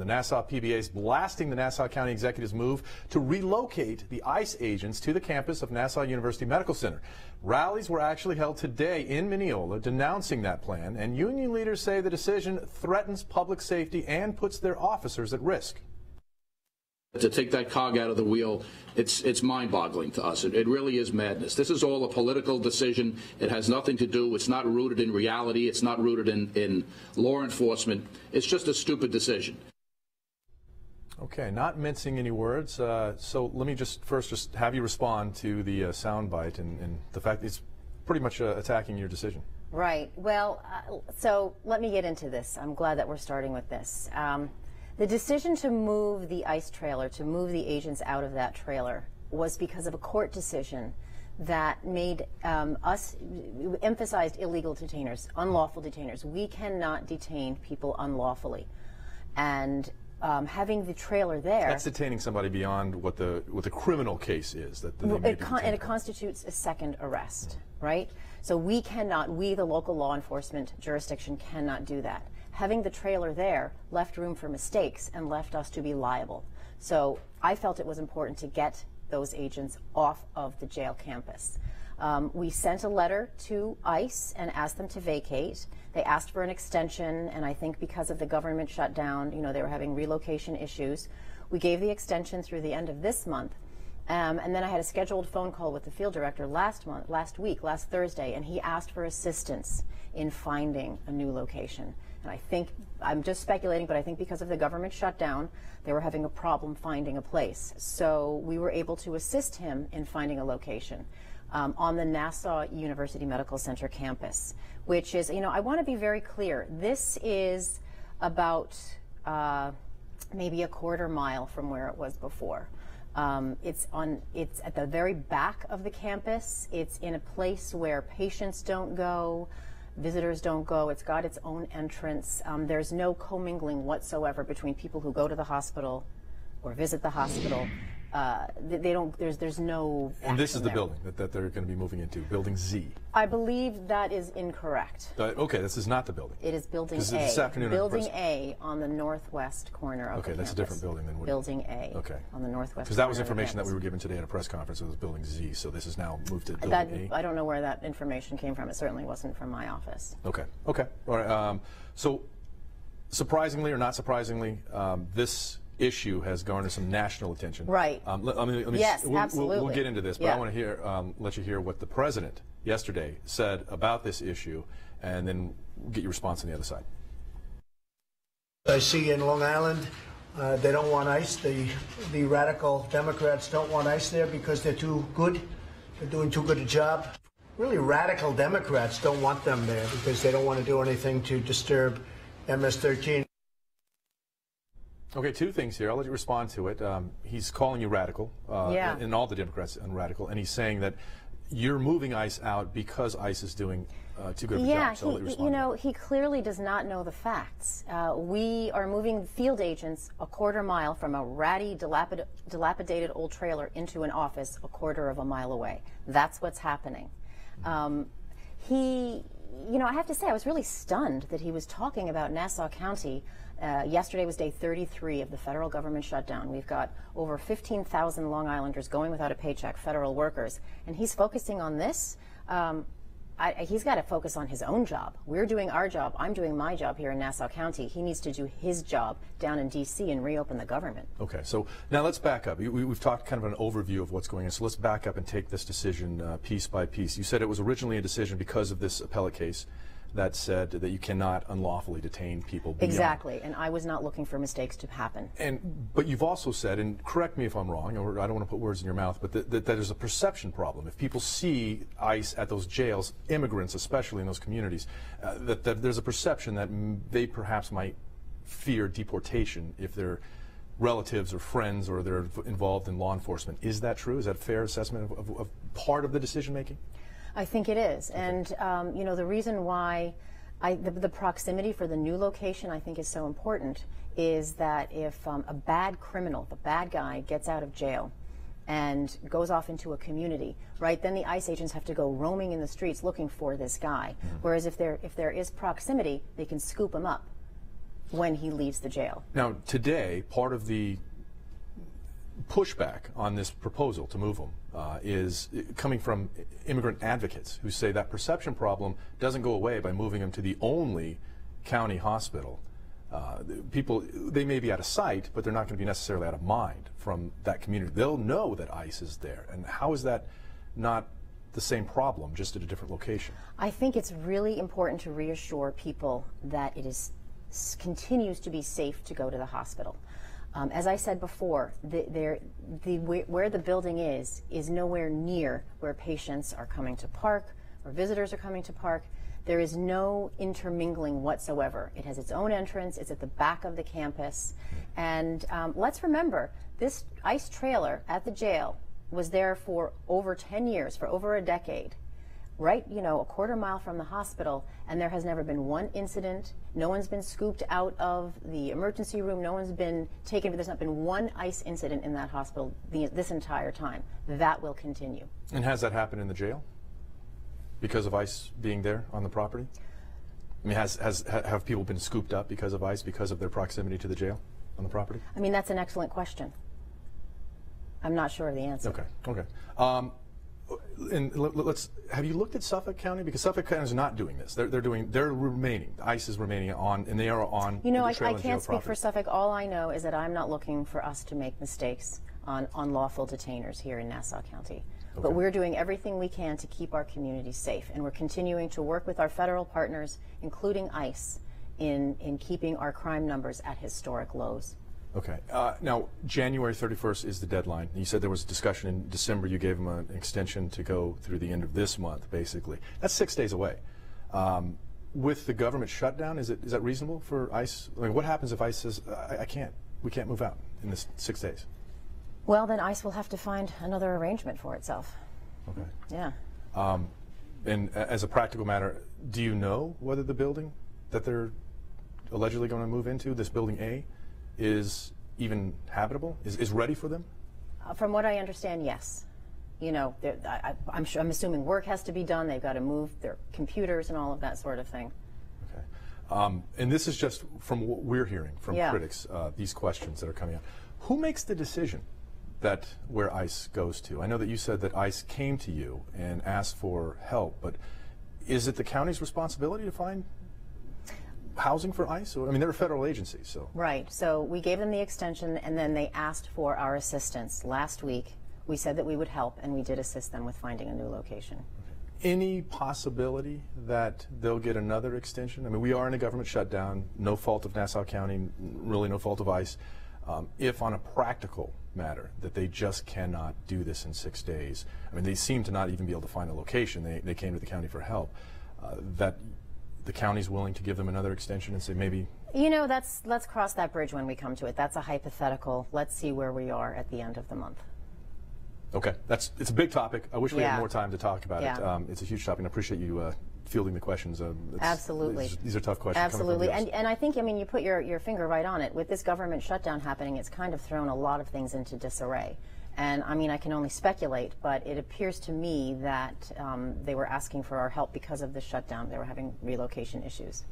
The Nassau PBA is blasting the Nassau County Executive's move to relocate the ICE agents to the campus of Nassau University Medical Center. Rallies were actually held today in Mineola denouncing that plan, and union leaders say the decision threatens public safety and puts their officers at risk. To take that cog out of the wheel, it's mind-boggling to us. It really is madness. This is all a political decision. It has nothing to do, it's not rooted in reality, it's not rooted in law enforcement. It's just a stupid decision. Okay, not mincing any words. So let me just first have you respond to the soundbite and the fact that it's pretty much attacking your decision. Right. Well, so let me get into this. I'm glad that we're starting with this. The decision to move the ICE trailer, to move the agents out of that trailer, was because of a court decision that made emphasized illegal detainers, unlawful detainers. We cannot detain people unlawfully. And having the trailer there, that's detaining somebody beyond what the criminal case is. And it constitutes a second arrest, right? So we cannot, the local law enforcement jurisdiction, cannot do that. Having the trailer there left room for mistakes and left us to be liable. So I felt it was important to get those agents off of the jail campus. We sent a letter to ICE and asked them to vacate. They asked for an extension, and I think because of the government shutdown, you know, they were having relocation issues. We gave the extension through the end of this month. And then I had a scheduled phone call with the field director last Thursday, and he asked for assistance in finding a new location. And I think, I'm just speculating, but I think because of the government shutdown, they were having a problem finding a place. So we were able to assist him in finding a location on the Nassau University Medical Center campus, which is, you know, I want to be very clear. This is about maybe a quarter mile from where it was before. It's at the very back of the campus. It's in a place where patients don't go, visitors don't go. It's got its own entrance. There's no commingling whatsoever between people who go to the hospital or visit the hospital. They don't. There's no. And this is the there. building that they're going to be moving into, Building Z. I believe that is incorrect. Okay, this is not the building. It is Building A. This afternoon. Building A on the northwest corner of the Okay, that's campus. a different building than Building A. Okay. On the northwest. Because that was information that we were given today at a press conference. It was Building Z, so this is now moved to Building A. I don't know where that information came from. It certainly wasn't from my office. Okay. Okay. All right. So, surprisingly or not surprisingly, this issue has garnered some national attention. Right. Yes, absolutely. We'll get into this, but I want to let you hear what the president yesterday said about this issue, and then we'll get your response on the other side. I see in Long Island, they don't want ICE. The radical Democrats don't want ICE there because they're too good. They're doing too good a job. Really, radical Democrats don't want them there because they don't want to do anything to disturb MS-13. Okay, two things here. I'll let you respond to it. He's calling you radical, and all the Democrats radical, and he's saying that you're moving ICE out because ICE is doing too good of a job. So you know, he clearly does not know the facts. We are moving field agents a quarter mile from a ratty, dilapidated old trailer into an office a quarter of a mile away. That's what's happening. You know, I have to say, I was really stunned that he was talking about Nassau County. Yesterday was day 33 of the federal government shutdown. We've got over 15,000 Long Islanders going without a paycheck, federal workers, and he's focusing on this. He's got to focus on his own job. We're doing our job. I'm doing my job here in Nassau County. He needs to do his job down in D.C. and reopen the government. Okay, so now let's back up. We've talked kind of an overview of what's going on, so let's back up and take this decision piece by piece. You said it was originally a decision because of this appellate case that said that you cannot unlawfully detain people beyond. Exactly, and I was not looking for mistakes to happen. But you've also said, and correct me if I'm wrong, or I don't want to put words in your mouth, but that there's a perception problem. If people see ICE at those jails, immigrants especially in those communities, that there's a perception that they perhaps might fear deportation if their relatives or friends or they're involved in law enforcement. Is that true? Is that a fair assessment of part of the decision making? I think it is, and you know, the reason why the proximity for the new location I think is so important is that if a bad criminal, the bad guy, gets out of jail and goes off into a community, right, then the ICE agents have to go roaming in the streets looking for this guy. Whereas if there is proximity, they can scoop him up. when he leaves the jail. Now, today, part of the pushback on this proposal to move him is coming from immigrant advocates who say that perception problem doesn't go away by moving him to the only county hospital. People, they may be out of sight, but they're not going to be necessarily out of mind from that community. They'll know that ICE is there. And how is that not the same problem, just at a different location? I think it's really important to reassure people that it continues to be safe to go to the hospital. As I said before, where the building is nowhere near where patients are coming to park or visitors are coming to park. There is no intermingling whatsoever. It has its own entrance. It's at the back of the campus. And let's remember, this ICE trailer at the jail was there for over 10 years, for over a decade, right, a quarter mile from the hospital, and there has never been one incident. No one's been scooped out of the emergency room. No one's been taken. There's not been one ICE incident in that hospital this entire time. That will continue. And has that happened in the jail? Because of ICE being there on the property? I mean, have people been scooped up because of ICE, because of their proximity to the jail on the property? I mean, that's an excellent question. I'm not sure of the answer. Okay, okay. And have you looked at Suffolk County? Because Suffolk County is not doing this. They're remaining. ICE is remaining on, and they are on. I can't speak for Suffolk. All I know is that I'm not looking for us to make mistakes on unlawful detainers here in Nassau County. Okay. But we're doing everything we can to keep our community safe, and we're continuing to work with our federal partners, including ICE, in keeping our crime numbers at historic lows. Okay. Now, January 31st is the deadline. You said there was a discussion in December. You gave them an extension to go through the end of this month, basically. That's 6 days away. With the government shutdown, is that reasonable for ICE? I mean, what happens if ICE says, we can't move out in this 6 days? Well, then ICE will have to find another arrangement for itself. Okay. Yeah. And as a practical matter, do you know whether the building that they're allegedly going to move into, this building A, is even habitable? Is ready for them? From what I understand, yes. I'm assuming work has to be done. They've got to move their computers and all of that sort of thing. Okay. And this is just from what we're hearing from critics, these questions that are coming out. Who makes the decision that where ICE goes to? I know that you said that ICE came to you and asked for help, but is it the county's responsibility to find housing for ICE? I mean, they're a federal agency, so. Right. So we gave them the extension, and then they asked for our assistance. Last week, we said that we would help, and we did assist them with finding a new location. Okay. Any possibility that they'll get another extension? I mean, we are in a government shutdown, no fault of Nassau County, really no fault of ICE. If on a practical matter that they just cannot do this in 6 days, I mean, they seem to not even be able to find a location. They came to the county for help. That the county's willing to give them another extension and say maybe? Let's cross that bridge when we come to it. That's a hypothetical. Let's see where we are at the end of the month. Okay, it's a big topic. I wish we had more time to talk about it. It's a huge topic, and I appreciate you fielding the questions. Absolutely. These are tough questions. Absolutely, and I think, you put your finger right on it. With this government shutdown happening, it's kind of thrown a lot of things into disarray. And I can only speculate, but it appears to me that they were asking for our help because of the shutdown. They were having relocation issues.